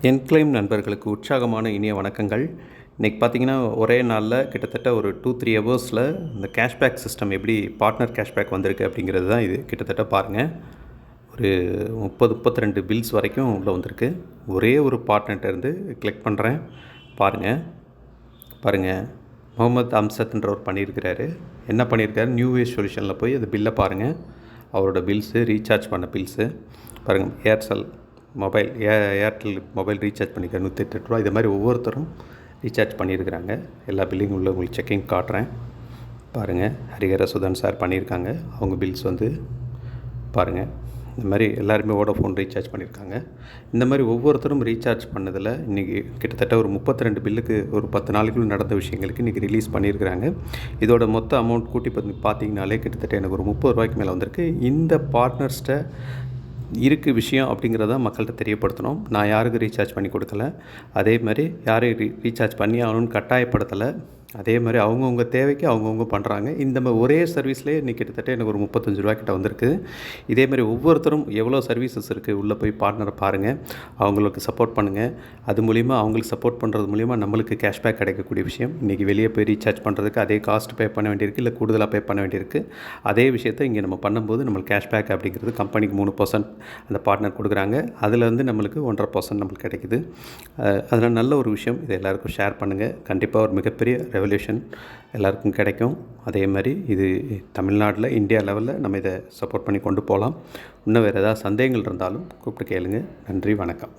என்க்ளைம் நண்பர்களுக்கு உற்சாகமான இனிய வணக்கங்கள். இன்றைக்கி பார்த்தீங்கன்னா ஒரே நாளில் கிட்டத்தட்ட ஒரு 2-3 ஹவர்ஸில் இந்த கேஷ்பேக் சிஸ்டம் எப்படி பார்ட்னர் கேஷ்பேக் வந்திருக்கு அப்படிங்கிறது தான் இது. கிட்டத்தட்ட பாருங்கள், ஒரு 32 பில்ஸ் வரைக்கும் உள்ளே வந்திருக்கு. ஒரே ஒரு பார்ட்னர்கிட்ட இருந்து கிளிக் பண்ணுறேன். பாருங்கள் முகமது அம்சத்ன்றவர் பண்ணியிருக்கிறாரு. என்ன பண்ணியிருக்காரு, நியூ வேஸ் சொல்யூஷனில் போய் அந்த பில்லை பாருங்கள். அவரோட பில்ஸு, ரீசார்ஜ் பண்ண பில்ஸு பாருங்கள். ஏர்டெல் மொபைல் ரீசார்ஜ் பண்ணிக்க ரூ. 108. இது மாதிரி ஒவ்வொருத்தரும் ரீசார்ஜ் பண்ணியிருக்கிறாங்க. எல்லா பில்லிங் உள்ள உங்களுக்கு செக்கிங் காட்டுறேன். பாருங்கள், ஹரிஹர சுதன் சார் பண்ணியிருக்காங்க. அவங்க பில்ஸ் வந்து பாருங்கள். இந்த மாதிரி எல்லாருமே வோடாஃபோன் ரீசார்ஜ் பண்ணியிருக்காங்க. இந்த மாதிரி ஒவ்வொருத்தரும் ரீசார்ஜ் பண்ணதில் இன்றைக்கி கிட்டத்தட்ட ஒரு 32 பில்லுக்கு ஒரு 10 நாளைக்குள்ள நடந்த விஷயங்களுக்கு இன்றைக்கி ரிலீஸ் பண்ணியிருக்கிறாங்க. இதோட மொத்த அமௌண்ட் கூட்டி பார்த்தீங்கனாலே கிட்டத்தட்ட எனக்கு ஒரு ரூ. 30 மேலே வந்திருக்கு. இந்த பார்ட்னர்ஸ்ட்டை இருக்குது விஷயம் அப்படிங்கிறத மக்கள்கிட்ட தெரியப்படுத்தணும். நான் யாருக்கு ரீசார்ஜ் பண்ணி கொடுக்கல, அதே மாதிரி யாரையும் ரீசார்ஜ் பண்ணி ஆகணும்னு கட்டாயப்படுத்தலை. அதே மாதிரி அவங்கவுங்க தேவைக்கு அவங்கவுங்க பண்ணுறாங்க. இந்த மாதிரி ஒரே சர்வீஸ்லேயே இன்றைக்கி கிட்டத்தட்ட எனக்கு ஒரு ரூ. 35 கிட்ட வந்திருக்கு. இதே மாதிரி ஒவ்வொருத்தரும் எவ்வளோ சர்வீசஸ் இருக்குது உள்ளே போய் பார்ட்னரை பாருங்கள், அவங்களுக்கு சப்போர்ட் பண்ணுங்கள். அது மூலிமா அவங்களுக்கு சப்போர்ட் பண்ணுறது மூலிமா நம்மளுக்கு கேஷ்பேக் கிடைக்கக்கூடிய விஷயம். இன்றைக்கி வெளியே போய் ரீசார்ஜ் பண்ணுறதுக்கு அதே காஸ்ட் பே பண்ண வேண்டியிருக்கு, இல்லை கூடுதலாக பே பண்ண வேண்டியிருக்கு. அதே விஷயத்தை இங்கே நம்ம பண்ணும்போது நம்மளுக்கு கேஷ்பேக் அப்படிங்கிறது கம்பெனிக்கு 3% அந்த பார்ட்னர் கொடுக்குறாங்க. அதில் வந்து நம்மளுக்கு 1.5% நம்மளுக்கு கிடைக்குது. அதனால் நல்ல ஒரு விஷயம். இதை எல்லாருக்கும் ஷேர் பண்ணுங்கள். கண்டிப்பாக ஒரு மிகப்பெரிய ரெவல்யூஷன் எல்லாருக்கும் கிடைக்கும். அதே மாதிரி இது தமிழ்நாட்டில், இந்தியா லெவலில் நம்ம இதை சப்போர்ட் பண்ணி கொண்டு போகலாம். இன்னும் வேறு ஏதாவது சந்தேகங்கள் இருந்தாலும் கூப்பிட்டு கேளுங்க. நன்றி, வணக்கம்.